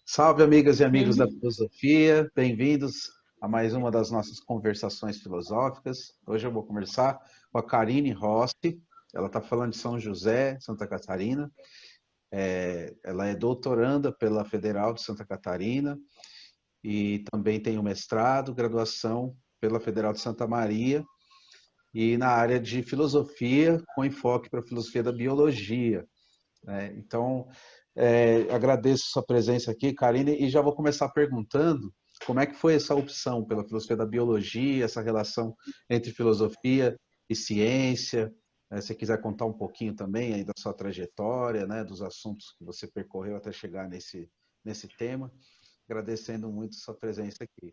Salve, amigas e amigos da Uhum. filosofia, bem-vindos a mais uma das nossas conversações filosóficas. Hoje eu vou conversar com a Karine Rossi, ela está falando de São José, Santa Catarina. Ela é doutoranda pela Federal de Santa Catarina e também tem um mestrado, graduação pela Federal de Santa Maria e na área de filosofia, com enfoque para a filosofia da biologia, né? Então, agradeço sua presença aqui, Karine, e já vou começar perguntando como é que foi essa opção pela filosofia da biologia, essa relação entre filosofia e ciência. Se você quiser contar um pouquinho também aí da sua trajetória, né, dos assuntos que você percorreu até chegar nesse tema, agradecendo muito sua presença aqui.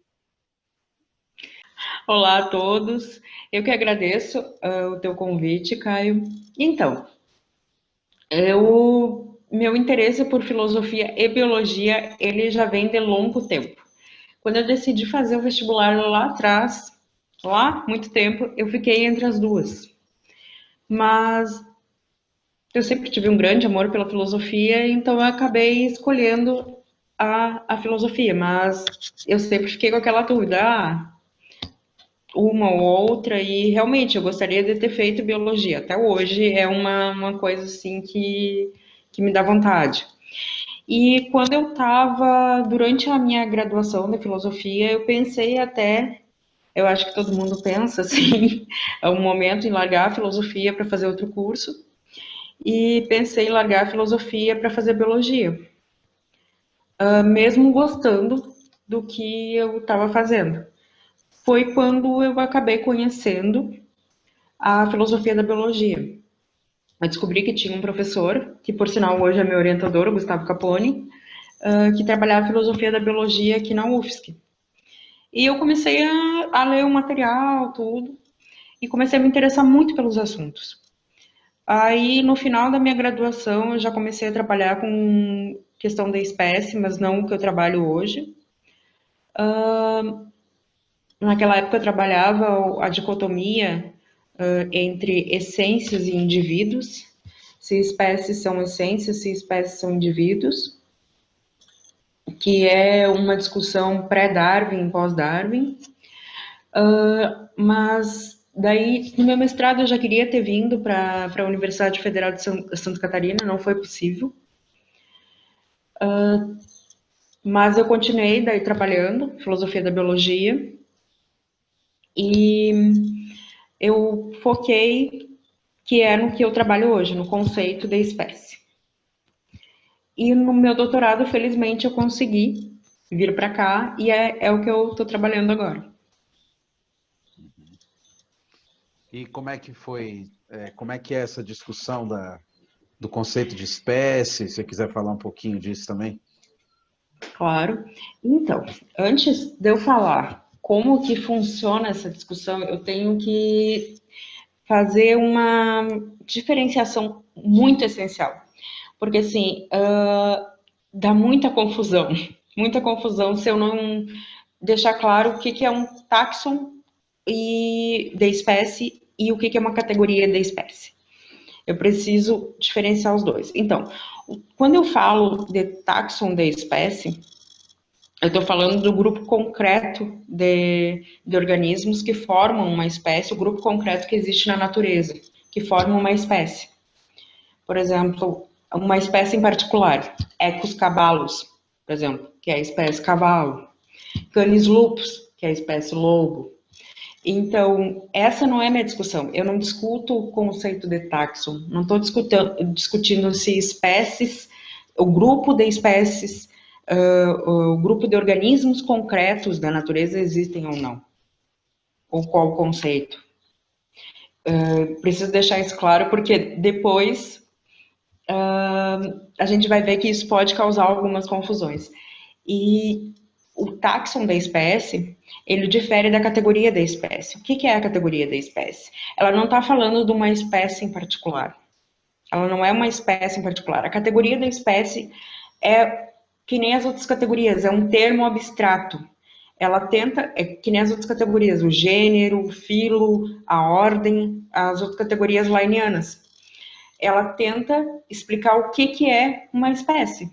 Olá a todos, eu que agradeço o teu convite, Caio. Então, meu interesse por filosofia e biologia, ele já vem de longo tempo. Quando eu decidi fazer o vestibular lá atrás, lá, muito tempo, eu fiquei entre as duas. Mas eu sempre tive um grande amor pela filosofia, então eu acabei escolhendo a filosofia, mas eu sempre fiquei com aquela dúvida, uma ou outra, e realmente eu gostaria de ter feito biologia. Até hoje é uma coisa assim que me dá vontade. E quando eu estava, durante a minha graduação de filosofia, eu pensei até, eu acho que todo mundo pensa assim, é um momento em largar a filosofia para fazer outro curso, e pensei em largar a filosofia para fazer biologia, mesmo gostando do que eu estava fazendo. Foi quando eu acabei conhecendo a filosofia da biologia. Eu descobri que tinha um professor, que por sinal hoje é meu orientador, o Gustavo Capone, que trabalhava a filosofia da biologia aqui na UFSC. E eu comecei a ler o material, tudo, e comecei a me interessar muito pelos assuntos. Aí, no final da minha graduação, eu já comecei a trabalhar com questão da espécie, mas não o que eu trabalho hoje. Naquela época, eu trabalhava a dicotomia entre essências e indivíduos, se espécies são essências, se espécies são indivíduos, que é uma discussão pré-Darwin e pós-Darwin. Mas daí, no meu mestrado, eu já queria ter vindo para a Universidade Federal de Santa Catarina, não foi possível. Mas eu continuei daí trabalhando, filosofia da biologia, e eu foquei que é no que eu trabalho hoje, no conceito de espécie. E no meu doutorado, felizmente, eu consegui vir para cá e é o que eu estou trabalhando agora. E como é que foi, como é que é essa discussão do conceito de espécie? Se você quiser falar um pouquinho disso também. Claro. Então, antes de eu falar como que funciona essa discussão, eu tenho que fazer uma diferenciação muito essencial. Porque, assim, dá muita confusão se eu não deixar claro o que que é um táxon de espécie e o que que é uma categoria de espécie. Eu preciso diferenciar os dois. Então, quando eu falo de táxon de espécie, eu estou falando do grupo concreto de organismos que formam uma espécie, o grupo concreto que existe na natureza, que formam uma espécie. Por exemplo, uma espécie em particular, Equus cabalus, por exemplo, que é a espécie cavalo, Canis lupus, que é a espécie lobo. Então, essa não é minha discussão. Eu não discuto o conceito de táxon, não estou discutindo se espécies, o grupo de espécies, o grupo de organismos concretos da natureza existem ou não, ou qual o conceito. Preciso deixar isso claro porque depois a gente vai ver que isso pode causar algumas confusões. E o táxon da espécie, ele difere da categoria da espécie. O que é a categoria da espécie? Ela não está falando de uma espécie em particular. Ela não é uma espécie em particular. A categoria da espécie é que nem as outras categorias, é um termo abstrato. Ela tenta, é que nem as outras categorias, o gênero, o filo, a ordem, as outras categorias lineianas. Ela tenta explicar o que é uma espécie.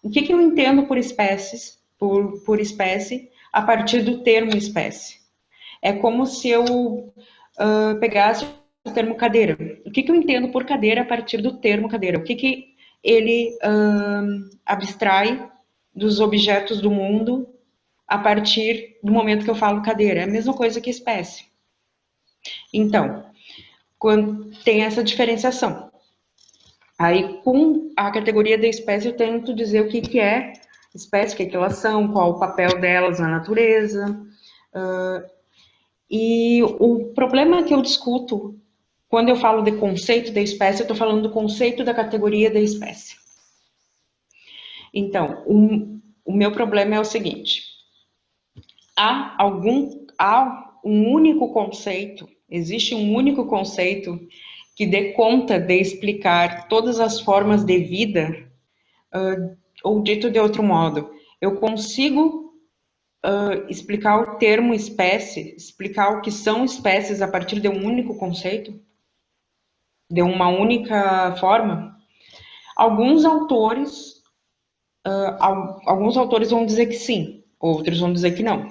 o que eu entendo por espécies, por espécie, a partir do termo espécie. É como se eu pegasse o termo cadeira. O que eu entendo por cadeira a partir do termo cadeira? O que ele abstrai dos objetos do mundo a partir do momento que eu falo cadeira? É a mesma coisa que espécie. Então, quando tem essa diferenciação. Aí, com a categoria da espécie, eu tento dizer o que é espécie, o que elas são, qual o papel delas na natureza. E o problema que eu discuto, quando eu falo de conceito da espécie, eu estou falando do conceito da categoria da espécie. Então, o meu problema é o seguinte: há um único conceito, existe um único conceito que dê conta de explicar todas as formas de vida, ou dito de outro modo, eu consigo explicar o termo espécie, explicar o que são espécies a partir de um único conceito, de uma única forma? Alguns autores vão dizer que sim, outros vão dizer que não.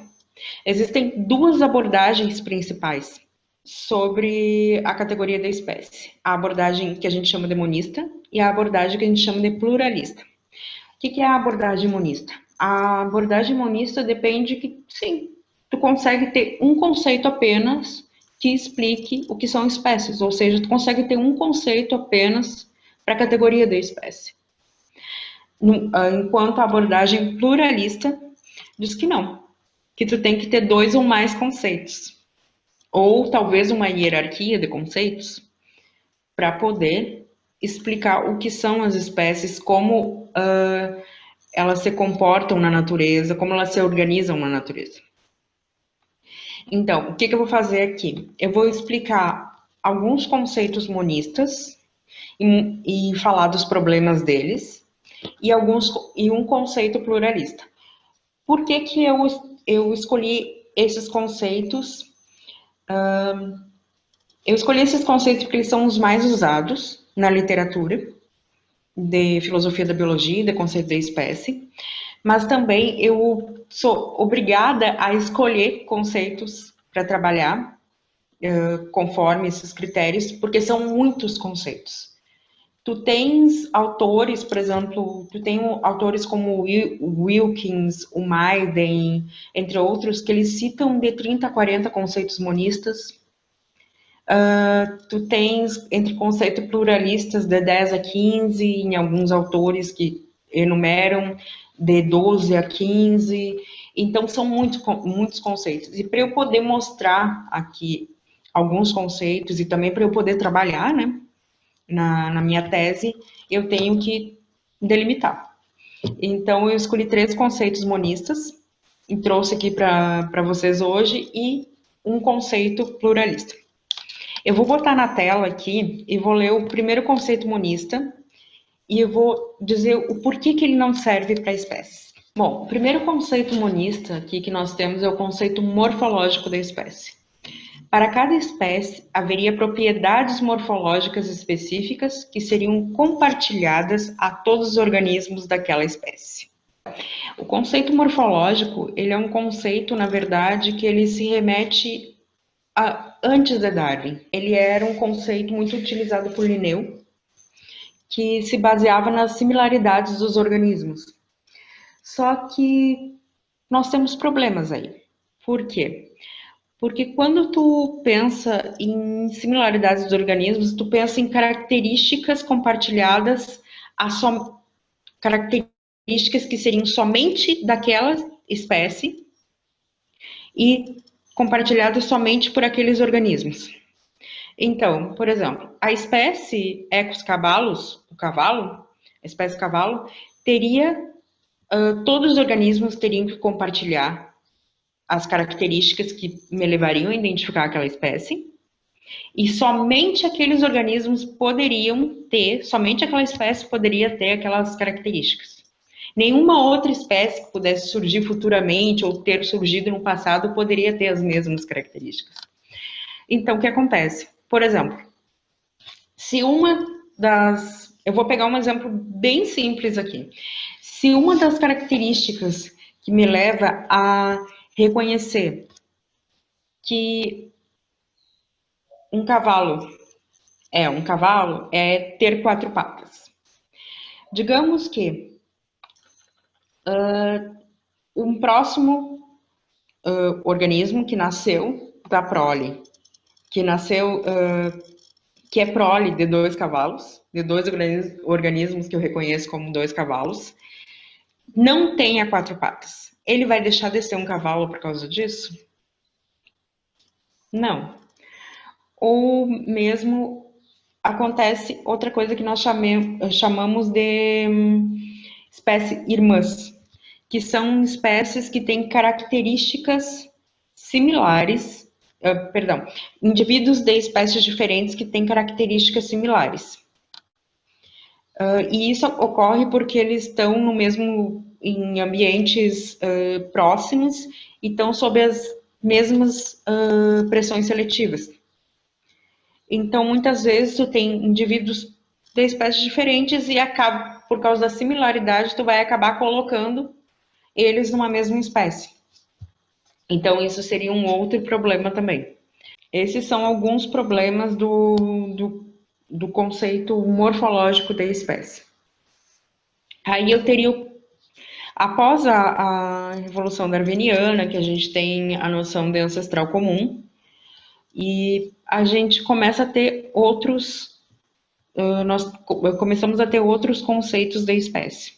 Existem duas abordagens principais sobre a categoria da espécie: a abordagem que a gente chama de monista e a abordagem que a gente chama de pluralista. O que é a abordagem monista? A abordagem monista depende que, sim, tu consegue ter um conceito apenas que explique o que são espécies, ou seja, tu consegue ter um conceito apenas para a categoria da espécie. Enquanto a abordagem pluralista diz que não, que tu tem que ter dois ou mais conceitos, ou talvez uma hierarquia de conceitos, para poder explicar o que são as espécies, como elas se comportam na natureza, como elas se organizam na natureza. Então, o que eu vou fazer aqui? Eu vou explicar alguns conceitos monistas e falar dos problemas deles, e um conceito pluralista. Por que eu escolhi esses conceitos? Eu escolhi esses conceitos porque eles são os mais usados na literatura de filosofia da biologia, de conceito da espécie, mas também eu sou obrigada a escolher conceitos para trabalhar conforme esses critérios, porque são muitos conceitos. Tu tens autores, por exemplo, tu tem autores como o Wilkins, o Maiden, entre outros, que eles citam de 30 a 40 conceitos monistas. Tu tens entre conceitos pluralistas de 10 a 15, em alguns autores que enumeram de 12 a 15. Então, são muitos conceitos. E para eu poder mostrar aqui alguns conceitos e também para eu poder trabalhar, né, na minha tese, eu tenho que delimitar. Então, eu escolhi 3 conceitos monistas e trouxe aqui para vocês hoje, e um conceito pluralista. Eu vou botar na tela aqui e vou ler o primeiro conceito monista e eu vou dizer o porquê que ele não serve para espécies. Bom, o primeiro conceito monista aqui que nós temos é o conceito morfológico da espécie. Para cada espécie, haveria propriedades morfológicas específicas que seriam compartilhadas a todos os organismos daquela espécie. O conceito morfológico, ele é um conceito, na verdade, que ele se remete antes de Darwin. Ele era um conceito muito utilizado por Linneu, que se baseava nas similaridades dos organismos. Só que nós temos problemas aí. Por quê? Porque quando tu pensa em similaridades dos organismos, tu pensa em características compartilhadas, características que seriam somente daquela espécie e compartilhadas somente por aqueles organismos. Então, por exemplo, a espécie Equus caballus, o cavalo, a espécie cavalo, todos os organismos teriam que compartilhar as características que me levariam a identificar aquela espécie, e somente aqueles organismos somente aquela espécie poderia ter aquelas características. Nenhuma outra espécie que pudesse surgir futuramente ou ter surgido no passado poderia ter as mesmas características. Então, o que acontece? Por exemplo, se eu vou pegar um exemplo bem simples aqui. Se uma das características que me leva a reconhecer que um cavalo é ter 4 patas. Digamos que um próximo organismo que nasceu da prole, que é prole de 2 cavalos, de 2 organismos que eu reconheço como 2 cavalos, não tenha 4 patas. Ele vai deixar de ser um cavalo por causa disso? Não. Ou mesmo acontece outra coisa que nós chamamos de espécies irmãs, que são espécies que têm características similares, indivíduos de espécies diferentes que têm características similares. E isso ocorre porque eles estão em ambientes próximos e estão sob as mesmas pressões seletivas. Então, muitas vezes, tu tem indivíduos de espécies diferentes e por causa da similaridade, tu vai acabar colocando eles numa mesma espécie. Então, isso seria um outro problema também. Esses são alguns problemas do conceito morfológico da espécie. Aí eu teria, após a Revolução Darwiniana, que a gente tem a noção de ancestral comum, e a gente começa a ter nós começamos a ter outros conceitos da espécie.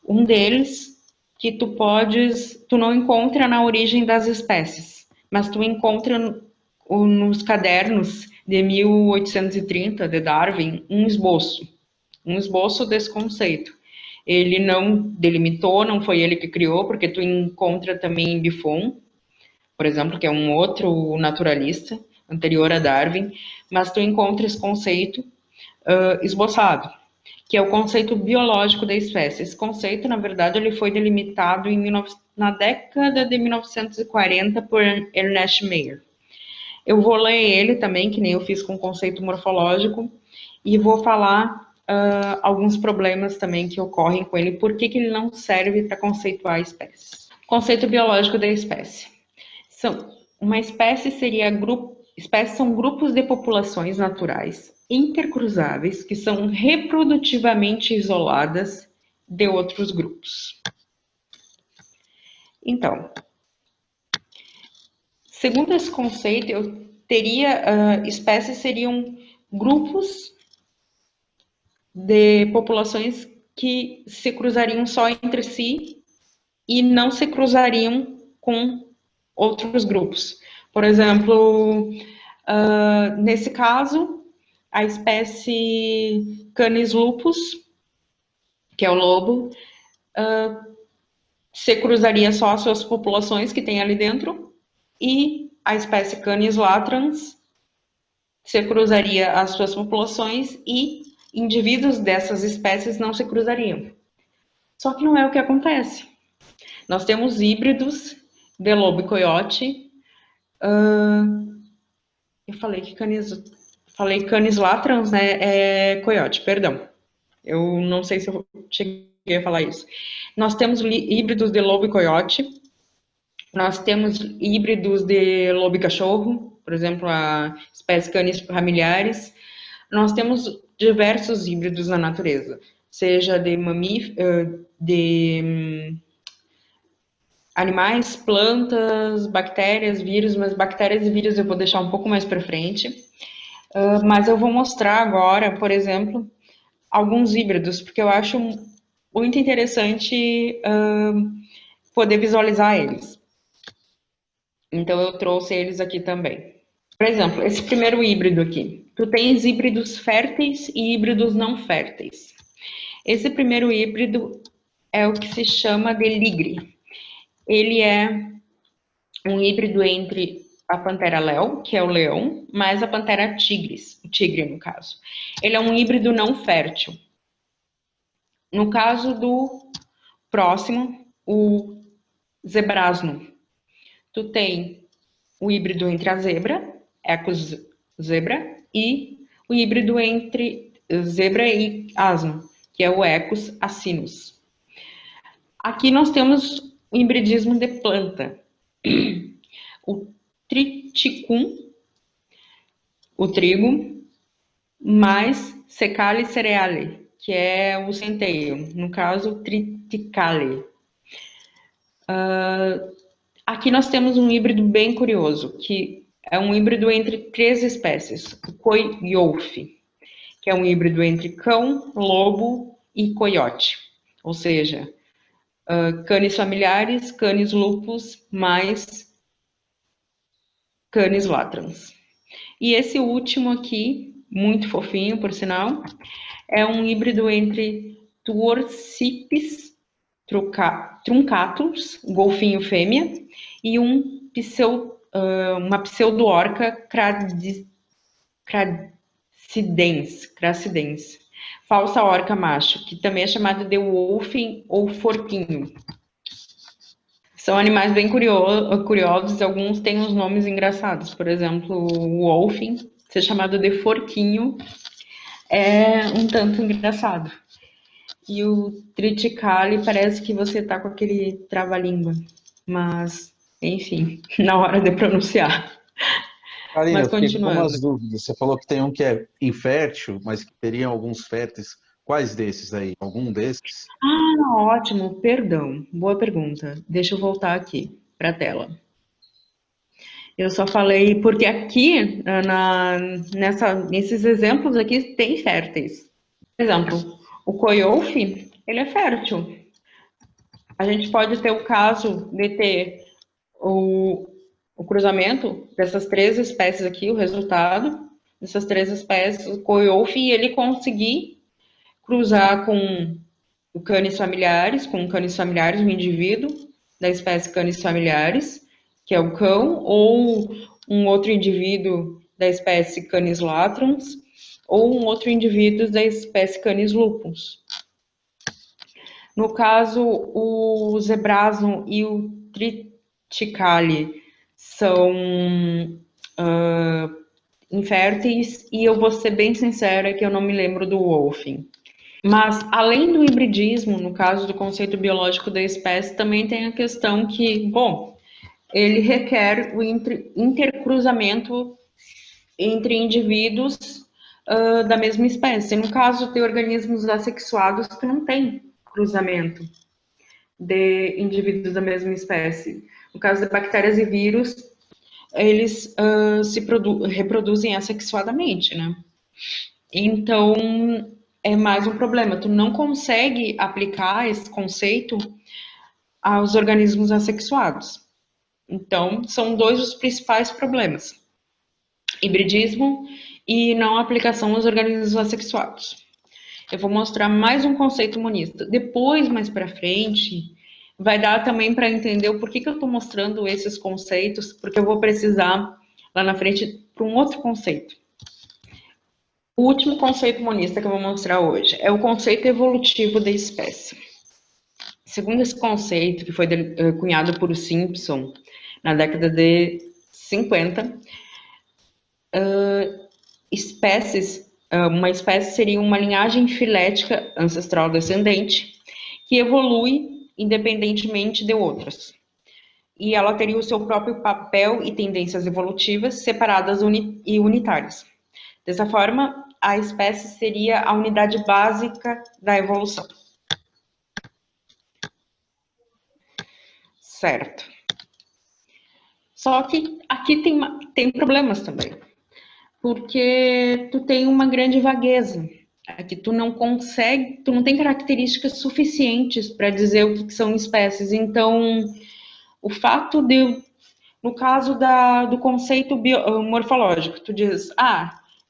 Um deles que tu não encontra na origem das espécies, mas tu encontra nos cadernos de 1830 de Darwin um esboço desse conceito. Ele não delimitou, não foi ele que criou, porque tu encontra também em Buffon, por exemplo, que é um outro naturalista anterior a Darwin, mas tu encontra esse conceito esboçado, que é o conceito biológico da espécie. Esse conceito, na verdade, ele foi delimitado na década de 1940 por Ernest Mayr. Eu vou ler ele também, que nem eu fiz com o conceito morfológico, e vou falar alguns problemas também que ocorrem com ele, por que ele não serve para conceituar espécies. Conceito biológico da espécie. Uma espécie espécies são grupos de populações naturais intercruzáveis que são reprodutivamente isoladas de outros grupos. Então, segundo esse conceito, espécies seriam grupos de populações que se cruzariam só entre si e não se cruzariam com outros grupos. Por exemplo, nesse caso, a espécie Canis lupus, que é o lobo, se cruzaria só as suas populações que tem ali dentro, e a espécie Canis latrans se cruzaria as suas populações e indivíduos dessas espécies não se cruzariam. Só que não é o que acontece. Nós temos híbridos de lobo e coiote. Eu falei Canis latrans, né? É coiote, perdão. Eu não sei se eu cheguei a falar isso. Nós temos híbridos de lobo e coiote. Nós temos híbridos de lobo e cachorro, por exemplo, a espécie Canis familiares. Nós temos diversos híbridos na natureza, seja de animais, plantas, bactérias, vírus, mas bactérias e vírus eu vou deixar um pouco mais para frente. Mas eu vou mostrar agora, por exemplo, alguns híbridos, porque eu acho muito interessante poder visualizar eles. Então eu trouxe eles aqui também. Por exemplo, esse primeiro híbrido aqui. Tu tens híbridos férteis e híbridos não férteis. Esse primeiro híbrido é o que se chama de ligre. Ele é um híbrido entre a pantera léo, que é o leão, mais a pantera tigris, o tigre no caso. Ele é um híbrido não fértil. No caso do próximo, o zebrasno, tu tem o híbrido entre a zebra, Equus zebra, e o híbrido entre zebra e asno, que é o Equus asinus. Aqui nós temos o hibridismo de planta. O triticum, o trigo, mais secale cereale, que é o centeio, no caso, triticale. Aqui nós temos um híbrido bem curioso, que é um híbrido entre 3 espécies, o coiofe, que é um híbrido entre cão, lobo e coiote, ou seja, canis familiares, canis lupus, mais canis latrans. E esse último aqui, muito fofinho, por sinal, é um híbrido entre Tuorcipes truncatus, golfinho fêmea, e uma pseudo-orca cracidens, falsa orca macho, que também é chamada de wolfen ou forquinho. São animais bem curiosos, alguns têm uns nomes engraçados. Por exemplo, o wolfen, ser chamado de forquinho, é um tanto engraçado. E o triticale parece que você tá com aquele trava-língua. Mas, enfim, na hora de pronunciar. Karina, Mas eu fiquei com continuando. umas dúvidas. Você falou que tem um que é infértil, mas que teriam alguns férteis. Quais desses aí? Algum desses? Ah, ótimo, perdão. Boa pergunta. Deixa eu voltar aqui para a tela. Eu só falei porque aqui, nesses exemplos aqui, tem férteis. Por exemplo, o coiofe, ele é fértil. A gente pode ter o caso de ter o cruzamento dessas 3 espécies aqui, o resultado dessas 3 espécies, o coiofe, e ele conseguir cruzar com o canis familiares, um indivíduo da espécie canis familiares, que é o cão, ou um outro indivíduo da espécie Canis latrans, ou um outro indivíduo da espécie Canis lupus. No caso, o zebrason e o triticale são inférteis, e eu vou ser bem sincera que eu não me lembro do wolfen. Mas, além do hibridismo, no caso do conceito biológico da espécie, também tem a questão que, bom, ele requer o intercruzamento entre indivíduos da mesma espécie. No caso de organismos assexuados, tu não tem cruzamento de indivíduos da mesma espécie. No caso de bactérias e vírus, eles se reproduzem assexuadamente, né? Então, é mais um problema. Tu não consegue aplicar esse conceito aos organismos assexuados. Então, são 2 os principais problemas: hibridismo e não aplicação aos organismos assexuados. Eu vou mostrar mais um conceito monista. Depois, mais para frente, vai dar também para entender o porquê que eu estou mostrando esses conceitos, porque eu vou precisar lá na frente para um outro conceito. O último conceito monista que eu vou mostrar hoje é o conceito evolutivo da espécie. Segundo esse conceito, que foi cunhado por Simpson na década de 50, uma espécie seria uma linhagem filética ancestral descendente que evolui independentemente de outras. E ela teria o seu próprio papel e tendências evolutivas separadas e unitárias. Dessa forma, a espécie seria a unidade básica da evolução. Certo. Só que aqui tem problemas também, porque tu tem uma grande vagueza. Aqui tu não tem características suficientes para dizer o que são espécies. Então, o fato de, no caso do conceito morfológico, tu diz,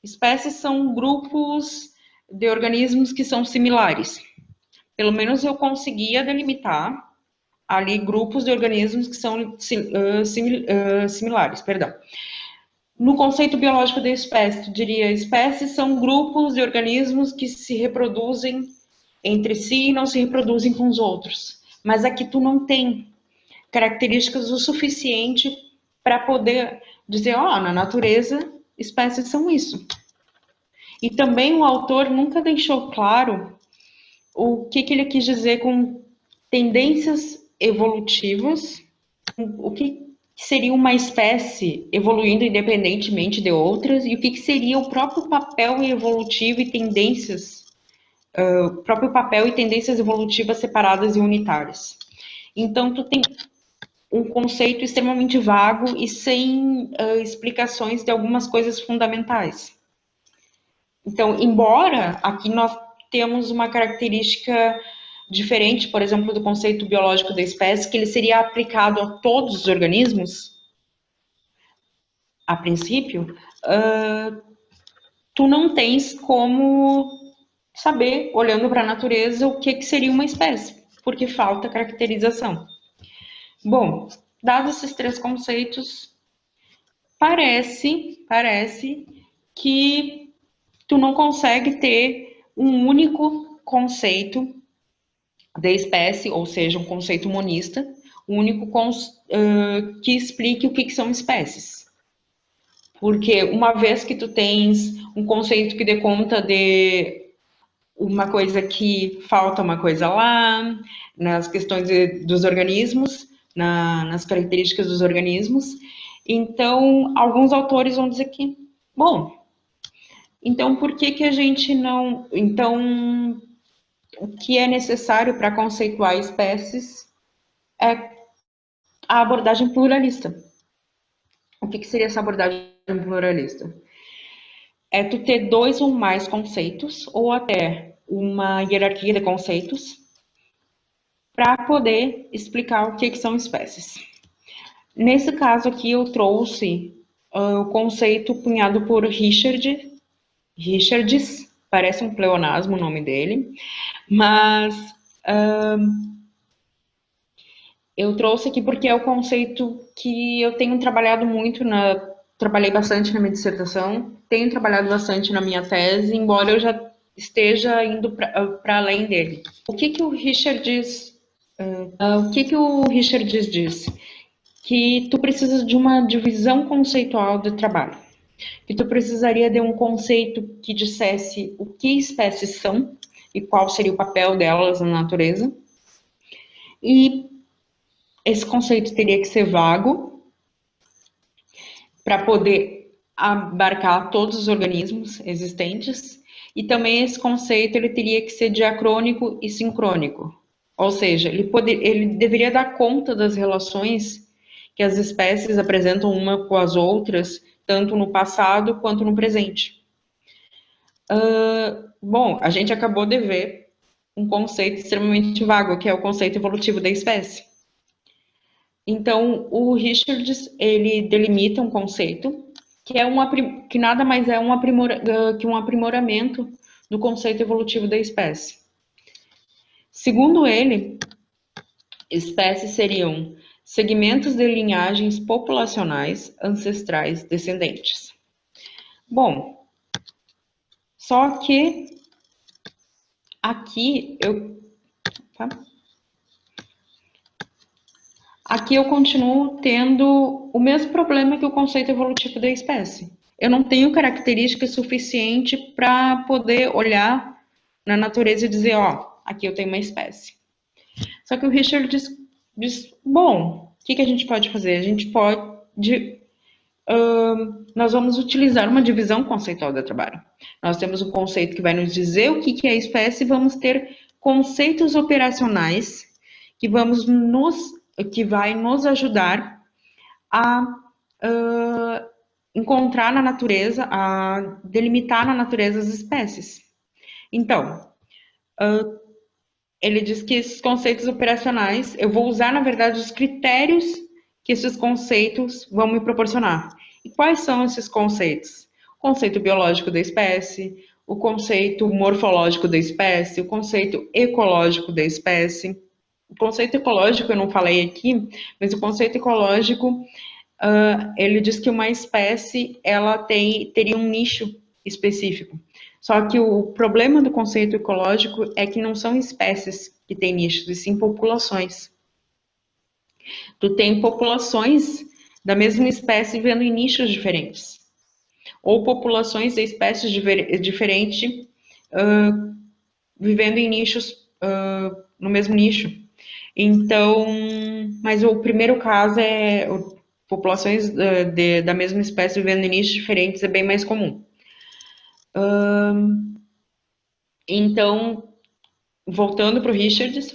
espécies são grupos de organismos que são similares. Pelo menos eu conseguia delimitar ali grupos de organismos que são similares, perdão. No conceito biológico da espécie, tu diria, espécies são grupos de organismos que se reproduzem entre si e não se reproduzem com os outros. Mas aqui tu não tem características o suficiente para poder dizer, na natureza, espécies são isso. E também o autor nunca deixou claro o que ele quis dizer com tendências evolutivas, o que seria uma espécie evoluindo independentemente de outras e o que seria o próprio papel evolutivo e tendências, próprio papel e tendências evolutivas separadas e unitárias. Então, tu tem um conceito extremamente vago e sem explicações de algumas coisas fundamentais. Então, embora aqui nós temos uma característica diferente, por exemplo, do conceito biológico da espécie, que ele seria aplicado a todos os organismos, a princípio, tu não tens como saber, olhando para a natureza, o que seria uma espécie, porque falta caracterização. Bom, dados esses três conceitos, parece que tu não consegue ter um único conceito de espécie, ou seja, um conceito monista, único que explique o que são espécies. Porque uma vez que tu tens um conceito que dê conta de uma coisa aqui, falta uma coisa lá, nas questões dos organismos, nas características dos organismos, então alguns autores vão dizer que, bom, então por que a gente não... Então, o que é necessário para conceituar espécies é a abordagem pluralista. O que seria essa abordagem pluralista? É tu ter dois ou mais conceitos, ou até uma hierarquia de conceitos, para poder explicar o que são espécies. Nesse caso aqui eu trouxe o conceito cunhado por Richards, parece um pleonasmo o nome dele, mas eu trouxe aqui porque é o conceito que eu tenho trabalhado muito, trabalhei bastante na minha dissertação, tenho trabalhado bastante na minha tese, embora eu já esteja indo para além dele. O que o Richards diz? Que tu precisa de uma divisão conceitual do trabalho. Que tu precisaria de um conceito que dissesse o que espécies são e qual seria o papel delas na natureza. E esse conceito teria que ser vago para poder abarcar todos os organismos existentes. E também esse conceito ele teria que ser diacrônico e sincrônico. Ou seja, ele deveria dar conta das relações que as espécies apresentam uma com as outras, tanto no passado quanto no presente. Bom, a gente acabou de ver um conceito extremamente vago, que é o conceito evolutivo da espécie. Então, o Richards, ele delimita um conceito que nada mais é que um aprimoramento do conceito evolutivo da espécie. Segundo ele, espécies seriam segmentos de linhagens populacionais, ancestrais, descendentes. Bom, só que aqui eu continuo tendo o mesmo problema que o conceito evolutivo da espécie. Eu não tenho características suficiente para poder olhar na natureza e dizer, ó, aqui eu tenho uma espécie. Só que o Richard diz bom, o que a gente pode fazer? A gente pode... nós vamos utilizar uma divisão conceitual do trabalho. Nós temos um conceito que vai nos dizer o que é espécie e vamos ter conceitos operacionais que vai nos ajudar a encontrar na natureza, a delimitar na natureza as espécies. Então, ele diz que esses conceitos operacionais, eu vou usar, na verdade, os critérios que esses conceitos vão me proporcionar. E quais são esses conceitos? O conceito biológico da espécie, o conceito morfológico da espécie, o conceito ecológico da espécie. O conceito ecológico eu não falei aqui, mas o conceito ecológico, ele diz que uma espécie ela teria um nicho específico. Só que o problema do conceito ecológico é que não são espécies que têm nichos, e sim populações. Tu tem populações da mesma espécie vivendo em nichos diferentes. Ou populações de espécies diferentes vivendo em nichos, no mesmo nicho. Então, mas o primeiro caso é populações da mesma espécie vivendo em nichos diferentes é bem mais comum. Então, voltando para o Richards,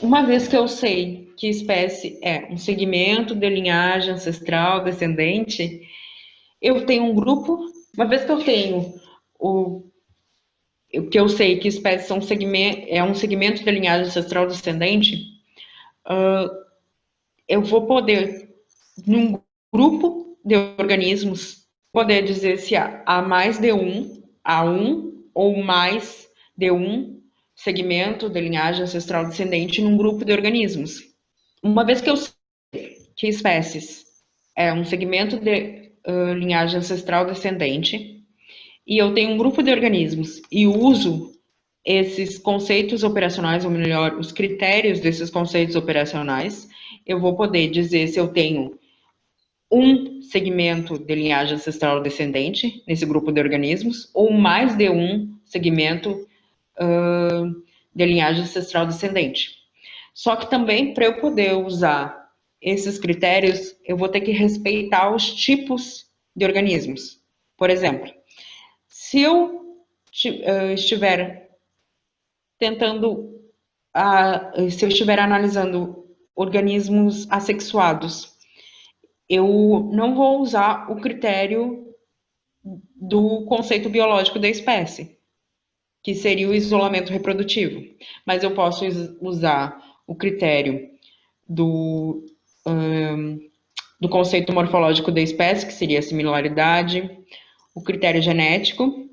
uma vez que eu sei que espécie é um segmento de linhagem ancestral descendente, eu tenho um grupo. Uma vez que eu tenho o que eu sei que espécies são é um segmento de linhagem ancestral descendente, eu vou poder, num grupo de organismos, poder dizer se há mais de um ou mais de um segmento de linhagem ancestral descendente num grupo de organismos. Uma vez que eu sei que espécies é um segmento de linhagem ancestral descendente, e eu tenho um grupo de organismos e uso esses conceitos operacionais, ou melhor, os critérios desses conceitos operacionais, eu vou poder dizer se eu tenho um segmento de linhagem ancestral descendente nesse grupo de organismos, ou mais de um segmento de linhagem ancestral descendente. Só que também, para eu poder usar esses critérios, eu vou ter que respeitar os tipos de organismos. Por exemplo, se eu estiver tentando, se eu estiver analisando organismos assexuados, eu não vou usar o critério do conceito biológico da espécie, que seria o isolamento reprodutivo, mas eu posso usar o critério do, do conceito morfológico da espécie, que seria a similaridade, o critério genético.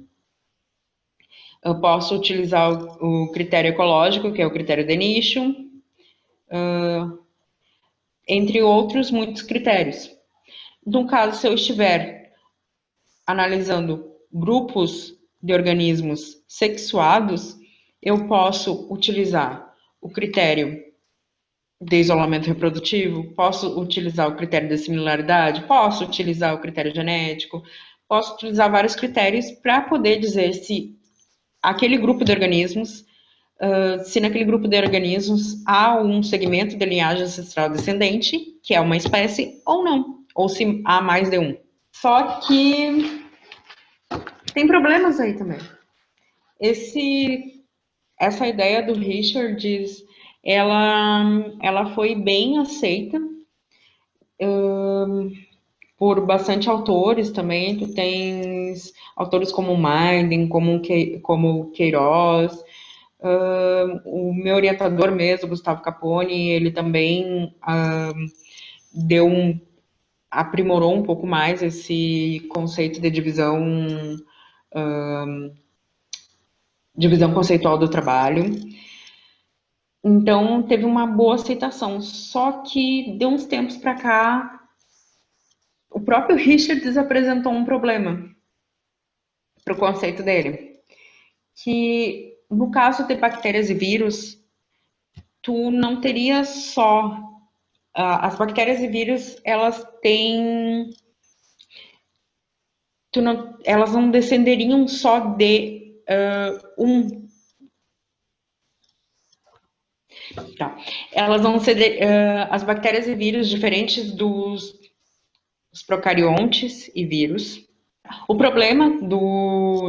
Eu posso utilizar o critério ecológico, que é o critério de nicho, entre outros muitos critérios. No caso, se eu estiver analisando grupos de organismos sexuados, eu posso utilizar o critério de isolamento reprodutivo, posso utilizar o critério de similaridade, posso utilizar o critério genético, posso utilizar vários critérios para poder dizer se aquele grupo de organismos, se naquele grupo de organismos há um segmento de linhagem ancestral descendente, que é uma espécie, ou não, ou se há mais de um. Só que tem problemas aí também. Essa ideia do Richards, ela foi bem aceita por bastante autores também. Tu tens autores como Meiden, como Queiroz, o meu orientador mesmo, Gustavo Capone, ele também aprimorou um pouco mais esse conceito de divisão conceitual do trabalho. Então, teve uma boa aceitação. Só que, de uns tempos para cá, o próprio Richards apresentou um problema para o conceito dele. Que, no caso de bactérias e vírus, tu não teria só... as bactérias e vírus, elas têm... elas não descenderiam só de um... Tá. Elas vão ser... as bactérias e vírus, diferentes dos procariontes e vírus. O problema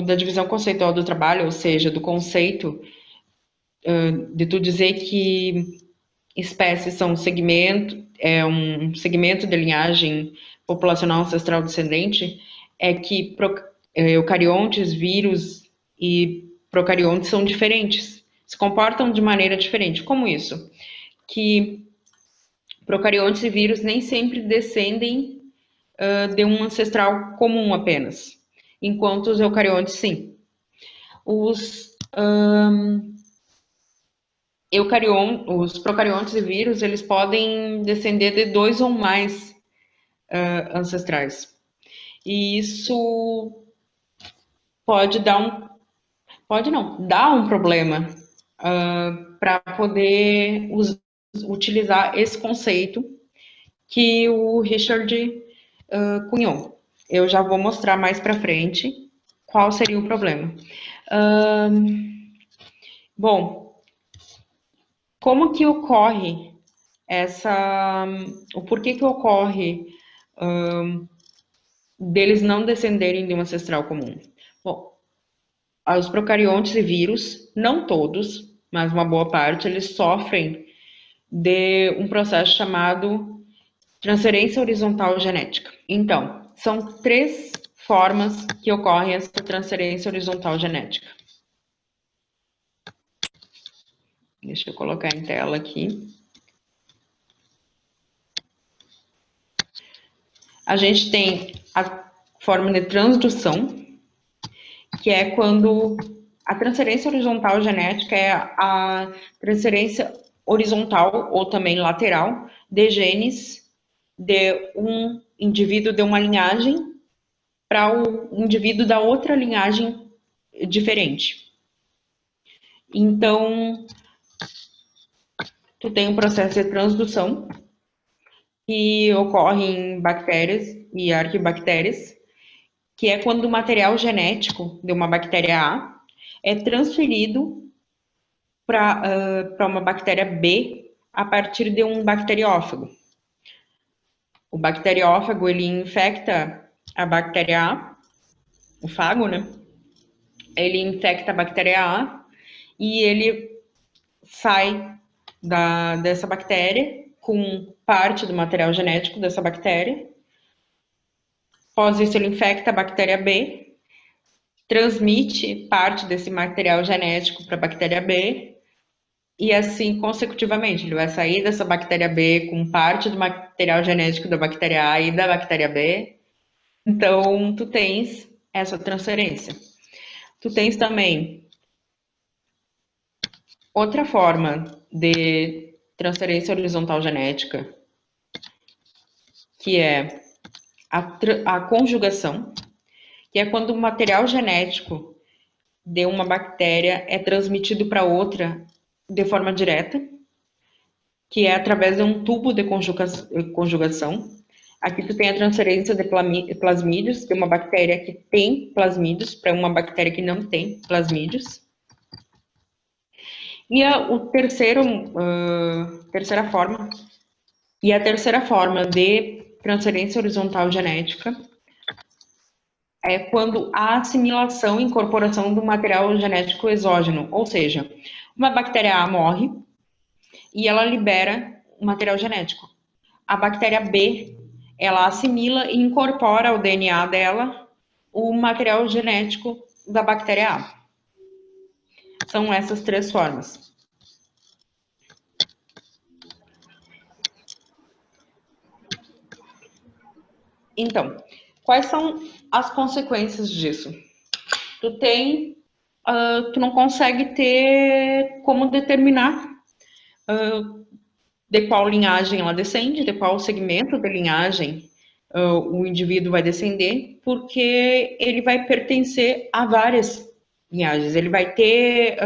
da divisão conceitual do trabalho, ou seja, do conceito de tu dizer que espécies são um segmento de linhagem populacional ancestral descendente, é que eucariontes, vírus e procariontes são diferentes, se comportam de maneira diferente. Como isso? Que procariontes e vírus nem sempre descendem de um ancestral comum apenas, enquanto os eucariontes sim. Os procariontes e vírus, eles podem descender de 2 ou mais ancestrais. E isso dá um problema para poder utilizar esse conceito que o Richard cunhou. Eu já vou mostrar mais para frente qual seria o problema. Bom, como que ocorre o porquê que ocorre deles não descenderem de um ancestral comum? Bom, os procariontes e vírus, não todos, mas uma boa parte, eles sofrem de um processo chamado transferência horizontal genética. Então, são 3 formas que ocorre essa transferência horizontal genética. Deixa eu colocar em tela aqui. A gente tem a forma de transdução, que é quando a transferência horizontal genética é a transferência horizontal ou também lateral de genes de um indivíduo de uma linhagem para o indivíduo da outra linhagem diferente. Então, tu tem um processo de transdução que ocorre em bactérias e arquibactérias, que é quando o material genético de uma bactéria A é transferido para uma bactéria B a partir de um bacteriófago. O bacteriófago, ele infecta a bactéria A, o fago, né? Ele infecta a bactéria A e ele sai dessa bactéria com parte do material genético dessa bactéria. Após isso, ele infecta a bactéria B, transmite parte desse material genético para a bactéria B, e assim consecutivamente. Ele vai sair dessa bactéria B com parte do material genético da bactéria A e da bactéria B. Então, tu tens essa transferência. Tu tens também outra forma de transferência horizontal genética, que é a conjugação, que é quando o material genético de uma bactéria é transmitido para outra de forma direta, que é através de um tubo de conjugação. Aqui tu tem a transferência de plasmídios, de uma bactéria que tem plasmídios para uma bactéria que não tem plasmídios. E a terceira forma de transferência horizontal genética é quando há assimilação e incorporação do material genético exógeno, ou seja, uma bactéria A morre e ela libera o material genético. A bactéria B, ela assimila e incorpora ao DNA dela o material genético da bactéria A. São essas 3 formas. Então, quais são as consequências disso? Tu não consegue ter como determinar de qual linhagem ela descende, de qual segmento da linhagem o indivíduo vai descender, porque ele vai pertencer a várias linhagens, ele vai ter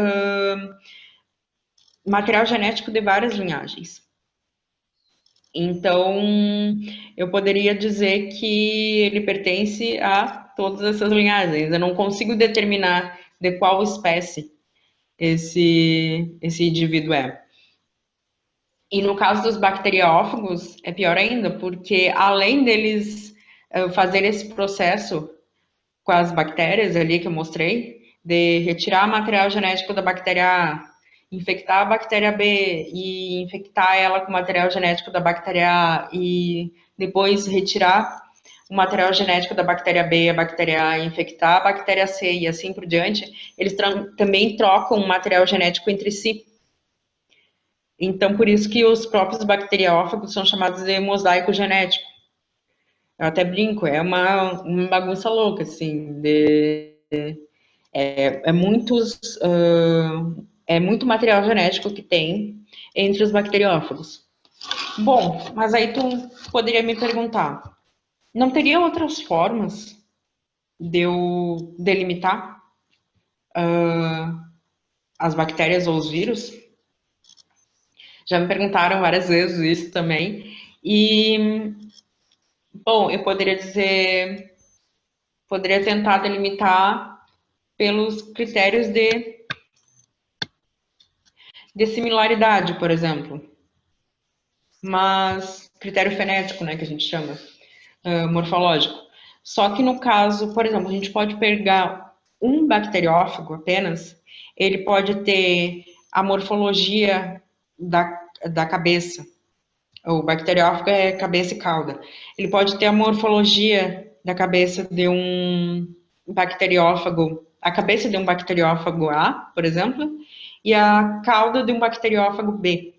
material genético de várias linhagens. Então, eu poderia dizer que ele pertence a todas essas linhagens. Eu não consigo determinar de qual espécie esse indivíduo é. E no caso dos bacteriófagos, é pior ainda, porque além deles fazer esse processo com as bactérias ali que eu mostrei, de retirar material genético da bactéria A, infectar a bactéria B e infectar ela com material genético da bactéria A e depois retirar o material genético da bactéria B, a bactéria A, e infectar a bactéria C e assim por diante, eles também trocam o material genético entre si. Então, por isso que os próprios bacteriófagos são chamados de mosaico genético. Eu até brinco, é uma bagunça louca, assim, é muito material genético que tem entre os bacteriófagos. Bom, mas aí tu poderia me perguntar, não teria outras formas de eu delimitar as bactérias ou os vírus? Já me perguntaram várias vezes isso também. E, bom, eu poderia tentar delimitar pelos critérios de de similaridade, por exemplo. Mas critério fenético, né, que a gente chama, morfológico. Só que no caso, por exemplo, a gente pode pegar um bacteriófago apenas, ele pode ter a morfologia da cabeça. O bacteriófago é cabeça e cauda. Ele pode ter a morfologia da cabeça de um bacteriófago, a cabeça de um bacteriófago A, por exemplo, e a cauda de um bacteriófago B.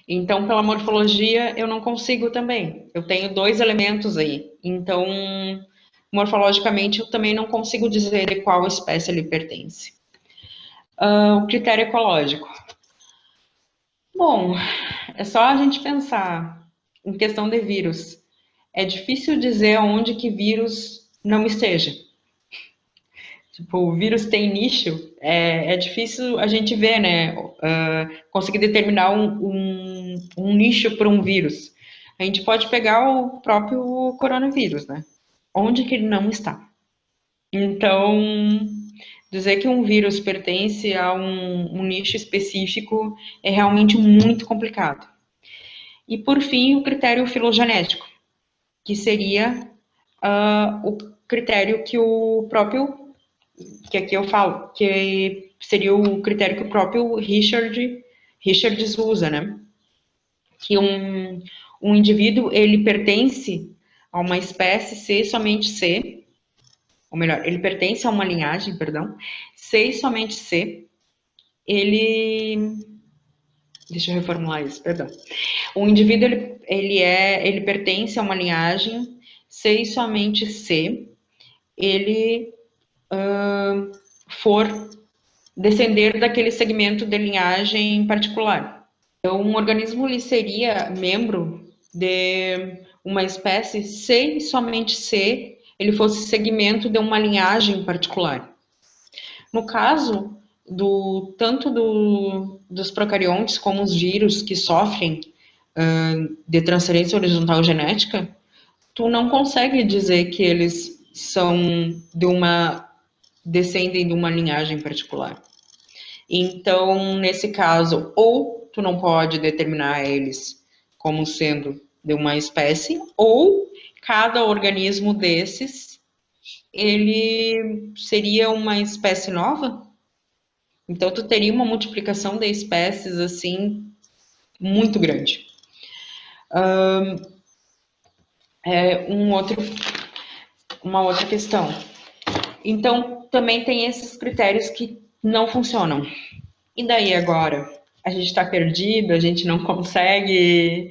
Então, pela morfologia, eu não consigo também. Eu tenho dois elementos aí. Então, morfologicamente, eu também não consigo dizer de qual espécie ele pertence. O critério ecológico. Bom, é só a gente pensar em questão de vírus. É difícil dizer onde que vírus não esteja. Tipo, o vírus tem nicho, é difícil a gente ver, né? Conseguir determinar um nicho para um vírus. A gente pode pegar o próprio coronavírus, né? Onde que ele não está. Então, dizer que um vírus pertence a um nicho específico é realmente muito complicado. E, por fim, o critério filogenético, que seria o critério que o próprio, que aqui eu falo, que seria o critério que o próprio Richards usa, né? Que um indivíduo, ele pertence a uma espécie se e somente se, ou melhor, ele pertence a uma linhagem, perdão, se e somente se ele... Deixa eu reformular isso, perdão. O indivíduo, ele pertence a uma linhagem se e somente se ele for descender daquele segmento de linhagem particular. Então, um organismo ele seria membro de uma espécie se e somente se ele fosse segmento de uma linhagem particular. No caso tanto dos procariontes como os vírus que sofrem de transferência horizontal genética, tu não consegue dizer que eles são descendem de uma linhagem particular. Então, nesse caso, ou tu não pode determinar eles como sendo de uma espécie, ou cada organismo desses, ele seria uma espécie nova. Então, tu teria uma multiplicação de espécies, assim, muito grande. Uma outra questão. Então, também tem esses critérios que não funcionam. E daí agora? A gente está perdido, a gente não consegue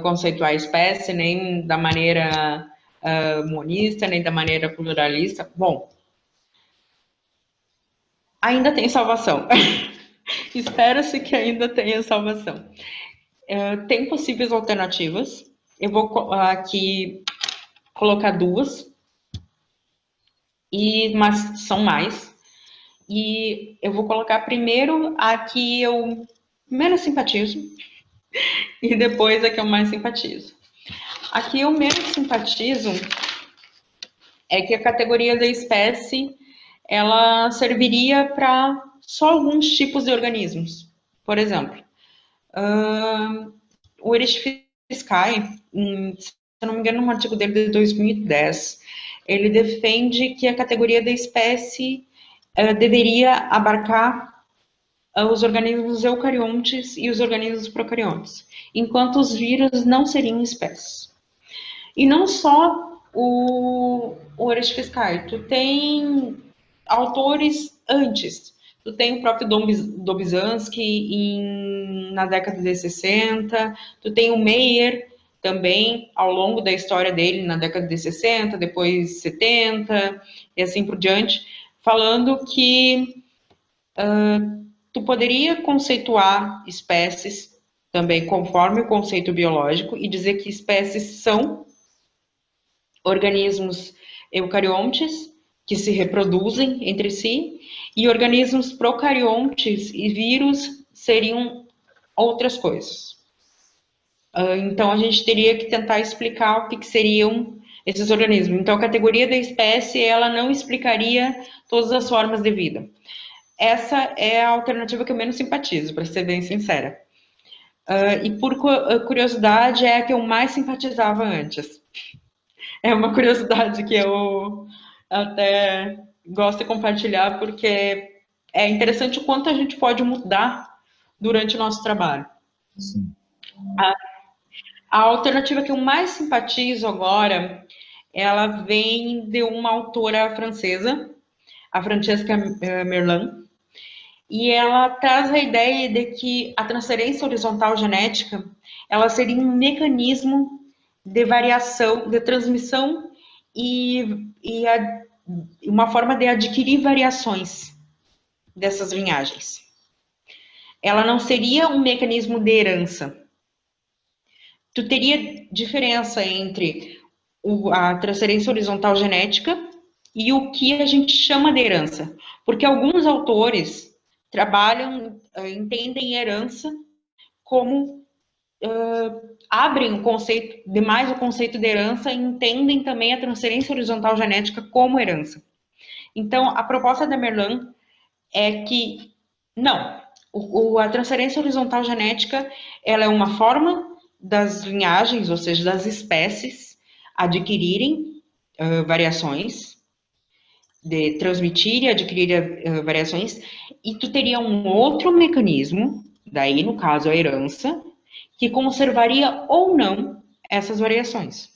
conceituar a espécie nem da maneira monista, nem da maneira pluralista. Bom, ainda tem salvação. Espera-se que ainda tenha salvação. Tem possíveis alternativas. Eu vou aqui colocar duas, mas são mais. E eu vou colocar primeiro a que eu menos simpatizo e depois a que eu mais simpatizo. A que eu menos simpatizo é que a categoria da espécie ela serviria para só alguns tipos de organismos. Por exemplo, o Erich Fiskai, se eu não me engano, num artigo dele de 2010, ele defende que a categoria da espécie deveria abarcar os organismos eucariontes e os organismos procariontes, enquanto os vírus não seriam espécies. E não só o Erich Fiskai, tu tem autores antes, tu tem o próprio Dobzhansky na década de 60, tu tem o Meyer também ao longo da história dele na década de 60, depois 70 e assim por diante, falando que tu poderia conceituar espécies também conforme o conceito biológico e dizer que espécies são organismos eucariontes que se reproduzem entre si e organismos procariontes e vírus seriam outras coisas. Então, a gente teria que tentar explicar o que seriam esses organismos. Então, a categoria da espécie, ela não explicaria todas as formas de vida. essa é a alternativa que eu menos simpatizo, para ser bem sincera. E por curiosidade, é a que eu mais simpatizava antes. É uma curiosidade que eu até gosto de compartilhar, porque é interessante o quanto a gente pode mudar durante o nosso trabalho. Sim. A alternativa que eu mais simpatizo agora, ela vem de uma autora francesa, a Francesca Merlan, e ela traz a ideia de que a transferência horizontal genética, ela seria um mecanismo de variação, de transmissão e uma forma de adquirir variações dessas linhagens. Ela não seria um mecanismo de herança. Tu teria diferença entre a transferência horizontal genética e o que a gente chama de herança. Porque alguns autores trabalham, entendem herança como abrem o conceito, demais o conceito de herança e entendem também a transferência horizontal genética como herança. Então, a proposta da Merlan é que, não, a transferência horizontal genética, ela é uma forma das linhagens, ou seja, das espécies, adquirirem variações, de transmitir e adquirir variações, e tu teria um outro mecanismo, daí no caso a herança, que conservaria ou não essas variações.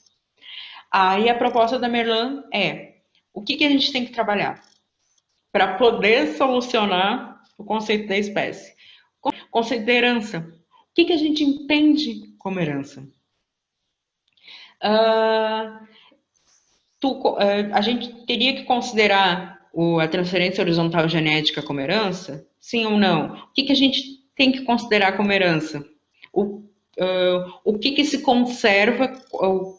Aí a proposta da Merlan é, o que a gente tem que trabalhar para poder solucionar o conceito da espécie? O conceito da herança. O que a gente entende como herança? Uh, a gente teria que considerar a transferência horizontal genética como herança? Sim ou não? O que a gente tem que considerar como herança? O que se conserva, o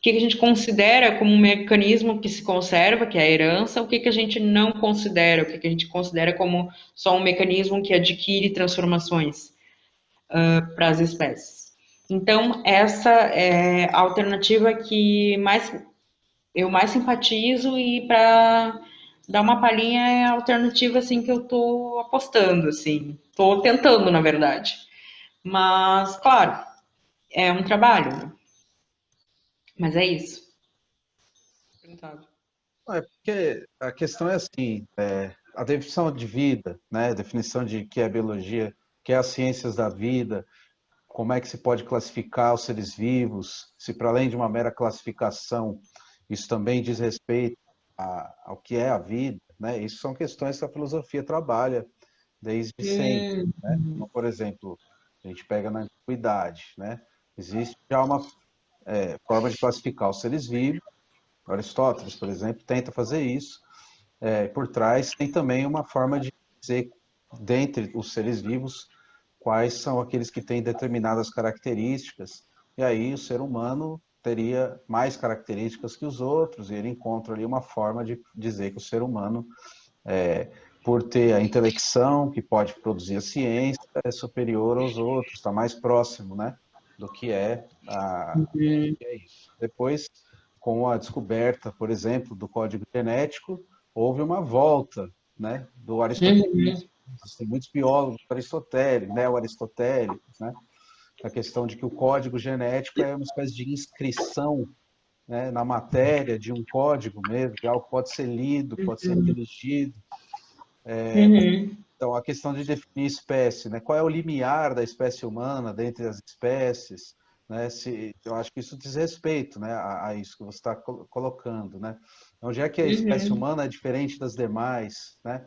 que a gente considera como um mecanismo que se conserva, que é a herança, o que a gente não considera, o que a gente considera como só um mecanismo que adquire transformações para as espécies. Então, essa é a alternativa que eu mais simpatizo e para dar uma palhinha é a alternativa assim que eu tô apostando, assim, tô tentando, na verdade. Mas, claro, é um trabalho, né? Mas é isso. É porque a questão é assim, a definição de vida, né, a definição de que é biologia, que é as ciências da vida, como é que se pode classificar os seres vivos, se para além de uma mera classificação, isso também diz respeito ao que é a vida, né? Isso são questões que a filosofia trabalha desde sempre, né? Então, por exemplo, a gente pega na antiguidade, né? Existe já uma forma de classificar os seres vivos. Aristóteles, por exemplo, tenta fazer isso. Por trás tem também uma forma de dizer, dentre os seres vivos, quais são aqueles que têm determinadas características. E aí o ser humano teria mais características que os outros, e ele encontra ali uma forma de dizer que o ser humano, por ter a intelecção que pode produzir a ciência, é superior aos outros, está mais próximo, né, do que é isso. Depois, com a descoberta, por exemplo, do código genético, houve uma volta, né, do aristotelismo. Tem muitos biólogos aristotélicos, neo-aristotélicos, né, a questão de que o código genético é uma espécie de inscrição, né, na matéria de um código mesmo, de algo que pode ser lido, pode ser inteligido. Então, a questão de definir espécie, né? Qual é o limiar da espécie humana dentre as espécies? Né? Eu acho que isso diz respeito, né, a isso que você está colocando, né? Onde é que a espécie humana é diferente das demais, né?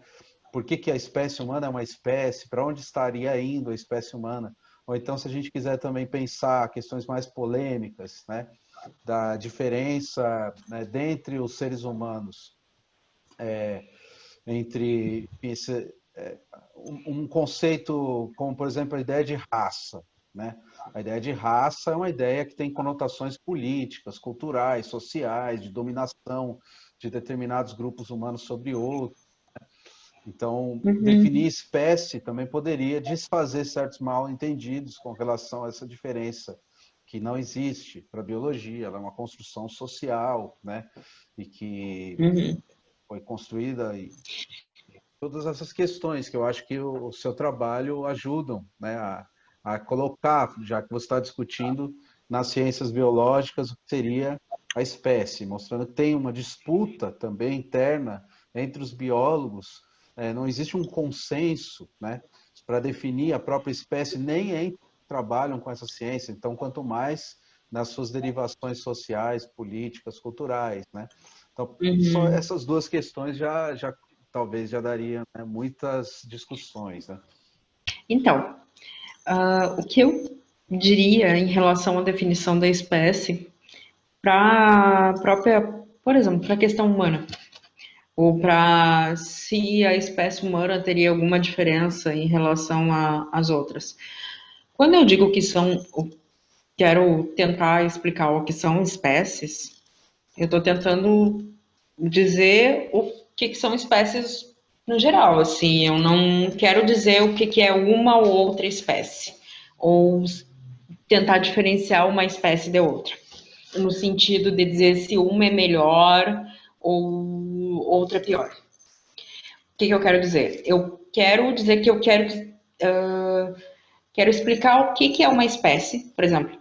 Por que a espécie humana é uma espécie? Para onde estaria indo a espécie humana? Ou então, se a gente quiser também pensar questões mais polêmicas, né, da diferença, né, dentre os seres humanos, entre um conceito como, por exemplo, a ideia de raça, né? A ideia de raça é uma ideia que tem conotações políticas, culturais, sociais, de dominação de determinados grupos humanos sobre outros. Então, definir espécie também poderia desfazer certos mal-entendidos com relação a essa diferença que não existe para a biologia, ela é uma construção social, né? E que foi construída todas essas questões que eu acho que o seu trabalho ajudam, né, a colocar, já que você está discutindo nas ciências biológicas, o que seria a espécie, mostrando que tem uma disputa também interna entre os biólogos, não existe um consenso, né, para definir a própria espécie, nem entre que trabalham com essa ciência, então quanto mais nas suas derivações sociais, políticas, culturais, né? Então, só Uhum. essas duas questões já talvez já daria, né, muitas discussões, né? Então, o que eu diria em relação à definição da espécie para a própria, por exemplo, para a questão humana, ou para se a espécie humana teria alguma diferença em relação às outras. Quando eu digo que são, quero tentar explicar o que são espécies, eu estou tentando dizer o que são espécies no geral, assim, eu não quero dizer o que é uma ou outra espécie, ou tentar diferenciar uma espécie de outra, no sentido de dizer se uma é melhor ou outra é pior. O que eu quero dizer? Eu quero dizer que eu quero explicar o que é uma espécie, por exemplo.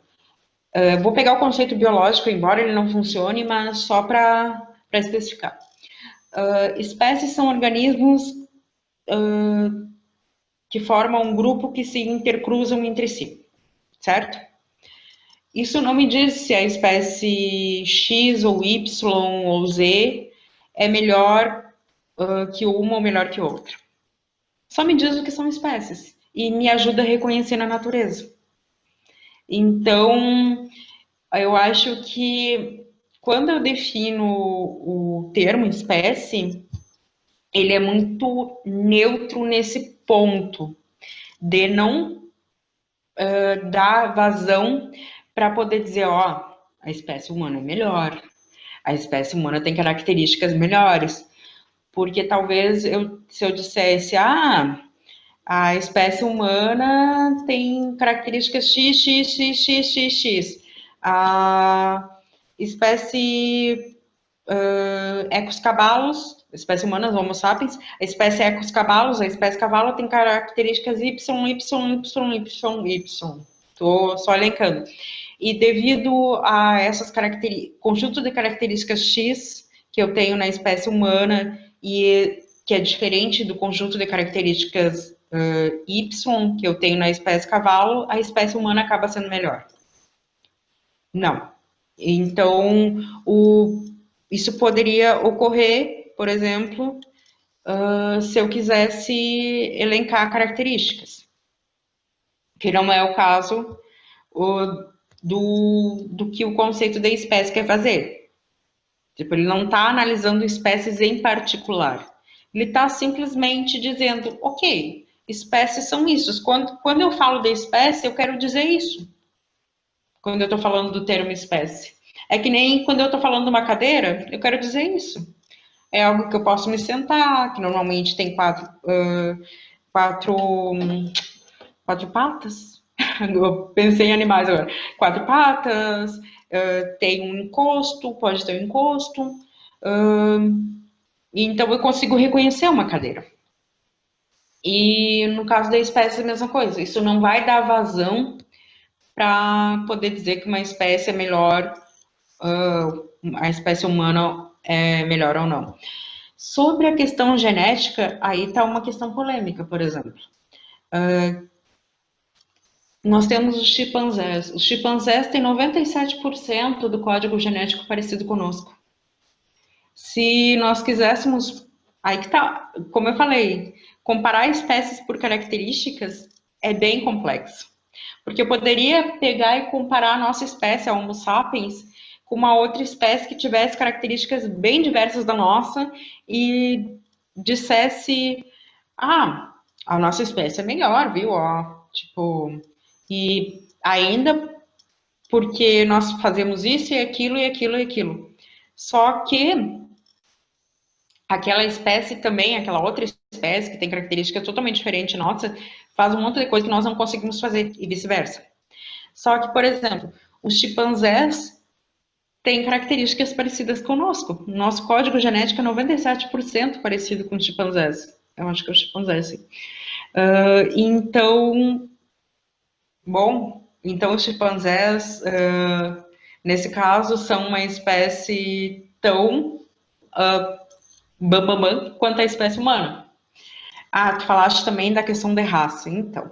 Vou pegar o conceito biológico, embora ele não funcione, mas só para especificar. Espécies são organismos que formam um grupo que se intercruzam entre si, certo? Isso não me diz se a espécie X ou Y ou Z é melhor que uma ou melhor que outra. Só me diz o que são espécies e me ajuda a reconhecer na natureza. Então, eu acho que quando eu defino o termo espécie, ele é muito neutro nesse ponto de não dar vazão para poder dizer, ó, a espécie humana é melhor, a espécie humana tem características melhores, porque talvez se eu dissesse, a espécie humana tem características X, X, X, X, X, X. A espécie Ecos-cabalos, espécie humana, Homo sapiens, a espécie Ecos-cabalos, a espécie cavalo tem características Y, Y, Y, Y, Y. Estou só elencando. E devido a essas conjunto de características X que eu tenho na espécie humana e que é diferente do conjunto de características Y que eu tenho na espécie cavalo, a espécie humana acaba sendo melhor. Não. Então, isso poderia ocorrer, por exemplo, se eu quisesse elencar características, que não é o caso do que o conceito de espécie quer fazer. Tipo, ele não está analisando espécies em particular. Ele está simplesmente dizendo, ok, espécies são isso. Quando eu falo de espécie, eu quero dizer isso. Quando eu estou falando do termo espécie. É que nem quando eu estou falando de uma cadeira, eu quero dizer isso. É algo que eu posso me sentar, que normalmente tem quatro, quatro patas. Eu pensei em animais agora. Quatro patas, tem um encosto, pode ter um encosto. Então eu consigo reconhecer uma cadeira. E no caso da espécie, a mesma coisa. Isso não vai dar vazão para poder dizer que uma espécie é melhor, a espécie humana é melhor ou não. Sobre a questão genética, aí está uma questão polêmica, por exemplo. Nós temos os chimpanzés. Os chimpanzés têm 97% do código genético parecido conosco. Se nós quiséssemos, aí que tá, como eu falei, comparar espécies por características é bem complexo. Porque eu poderia pegar e comparar a nossa espécie, a Homo sapiens, com uma outra espécie que tivesse características bem diversas da nossa e dissesse, a nossa espécie é melhor, viu? Ó, tipo, e ainda porque nós fazemos isso e aquilo e aquilo e aquilo. Só que aquela espécie também, aquela outra espécie que tem características totalmente diferentes nossa, faz um monte de coisa que nós não conseguimos fazer e vice-versa. Só que, por exemplo, os chimpanzés têm características parecidas conosco. Nosso código genético é 97% parecido com os chimpanzés. Eu acho que é o chimpanzé, sim. Então, bom, então os chimpanzés, nesse caso, são uma espécie tão bambamã quanto a espécie humana. Ah, tu falaste também da questão de raça, então.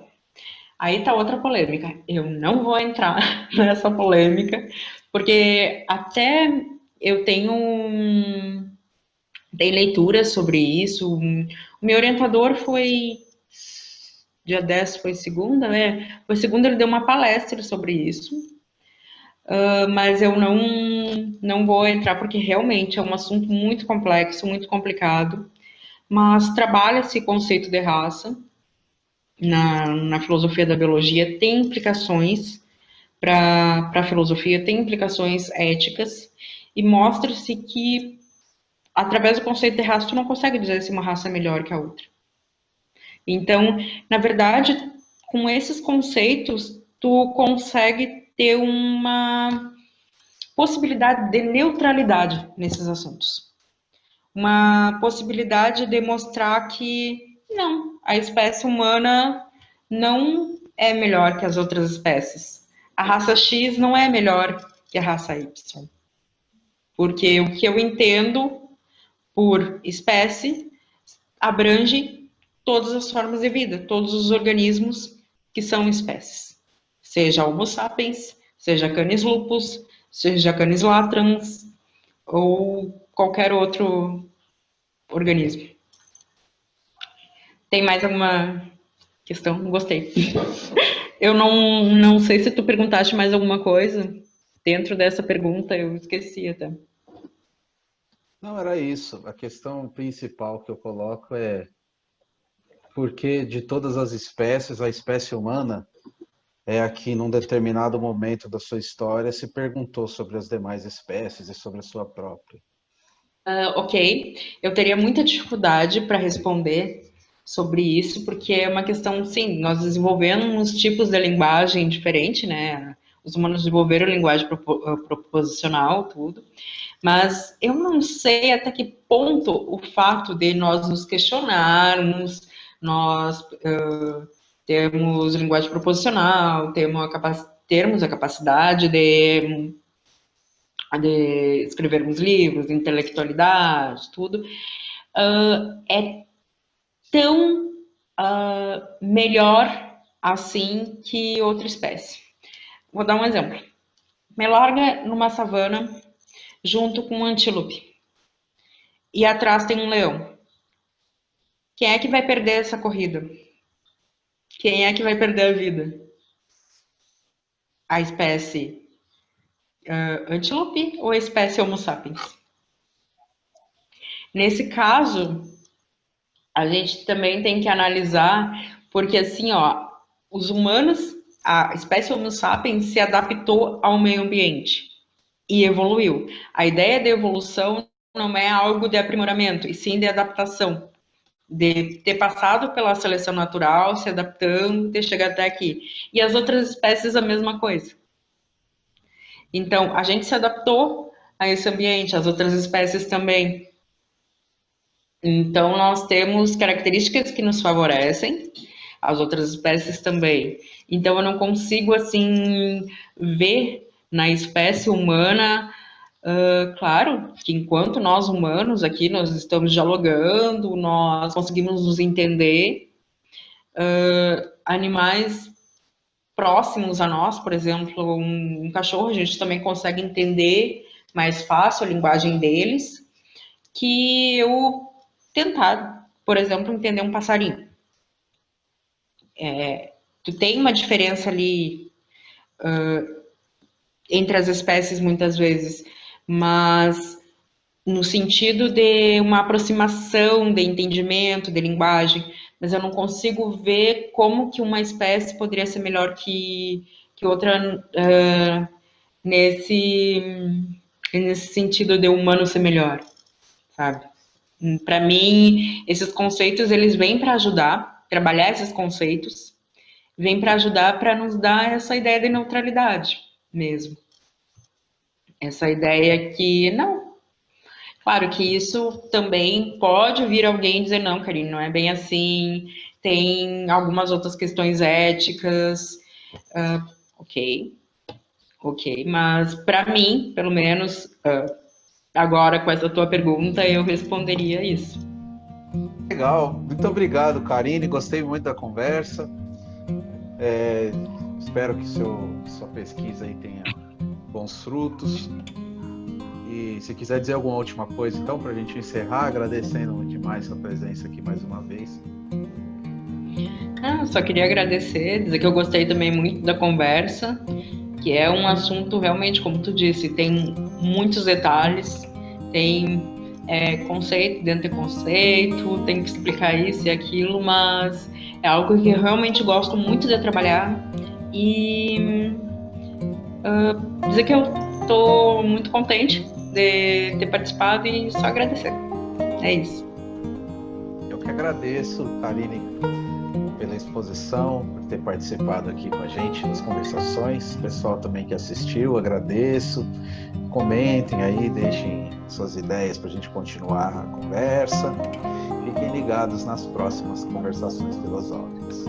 Aí tá outra polêmica. Eu não vou entrar nessa polêmica, porque até eu tenho tem leituras sobre isso. O meu orientador foi dia 10 foi segunda, né? Foi segunda, ele deu uma palestra sobre isso. Mas eu não vou entrar porque realmente é um assunto muito complexo, muito complicado. Mas trabalha esse conceito de raça na filosofia da biologia, tem implicações para a filosofia, tem implicações éticas, e mostra-se que, através do conceito de raça, tu não consegue dizer se uma raça é melhor que a outra. Então, na verdade, com esses conceitos, tu consegue ter uma possibilidade de neutralidade nesses assuntos. Uma possibilidade de mostrar que não, a espécie humana não é melhor que as outras espécies. A raça X não é melhor que a raça Y. Porque o que eu entendo por espécie abrange todas as formas de vida, todos os organismos que são espécies. Seja Homo sapiens, seja Canis lupus, seja Canis latrans ou qualquer outro organismo. Tem mais alguma questão? Gostei. Eu não sei se tu perguntaste mais alguma coisa dentro dessa pergunta, eu esqueci até. Não, era isso. A questão principal que eu coloco é porque de todas as espécies, a espécie humana é a que, num determinado momento da sua história, se perguntou sobre as demais espécies e sobre a sua própria. Ok, eu teria muita dificuldade para responder sobre isso, porque é uma questão, sim, nós desenvolvemos tipos de linguagem diferente, né? Os humanos desenvolveram linguagem proposicional, tudo, mas eu não sei até que ponto o fato de nós nos questionarmos, nós temos linguagem proposicional, termos a capacidade de escrevermos livros, intelectualidade, tudo, é tão melhor assim que outra espécie. Vou dar um exemplo. Me larga numa savana junto com um antílope e atrás tem um leão. Quem é que vai perder essa corrida? Quem é que vai perder a vida? A espécie antílope ou a espécie Homo sapiens? Nesse caso, a gente também tem que analisar, porque assim, ó, os humanos, a espécie Homo sapiens se adaptou ao meio ambiente e evoluiu. A ideia de evolução não é algo de aprimoramento, e sim de adaptação, de ter passado pela seleção natural, se adaptando, ter chegado até aqui. E as outras espécies a mesma coisa. Então, a gente se adaptou a esse ambiente, as outras espécies também. Então, nós temos características que nos favorecem, as outras espécies também. Então, eu não consigo, assim, ver na espécie humana, claro, que enquanto nós humanos aqui, nós estamos dialogando, nós conseguimos nos entender, animais próximos a nós, por exemplo, um cachorro, a gente também consegue entender mais fácil a linguagem deles, que eu tentar, por exemplo, entender um passarinho. Tu tem uma diferença ali entre as espécies muitas vezes, mas no sentido de uma aproximação de entendimento, de linguagem, mas eu não consigo ver como que uma espécie poderia ser melhor que outra nesse sentido de humano ser melhor, sabe? Para mim, esses conceitos eles vêm para ajudar, trabalhar esses conceitos, vêm para ajudar para nos dar essa ideia de neutralidade mesmo. Essa ideia que não, Claro que isso também pode vir alguém dizer, não, Karine, não é bem assim, tem algumas outras questões éticas, ok, ok, mas para mim, pelo menos, agora com essa tua pergunta, eu responderia isso. Legal, muito obrigado, Karine. Gostei muito da conversa. Espero que sua pesquisa aí tenha bons frutos. E se quiser dizer alguma última coisa, então, para a gente encerrar, agradecendo demais sua presença aqui mais uma vez. Só queria agradecer, dizer que eu gostei também muito da conversa, que é um assunto realmente, como tu disse, tem muitos detalhes, tem conceito dentro de conceito, tem que explicar isso e aquilo, mas é algo que eu realmente gosto muito de trabalhar e dizer que eu estou muito contente de ter participado e só agradecer. É isso. Eu que agradeço, Karine, pela exposição, por ter participado aqui com a gente nas conversações. O pessoal também que assistiu, agradeço. Comentem aí, deixem suas ideias para a gente continuar a conversa. Fiquem ligados nas próximas conversações filosóficas.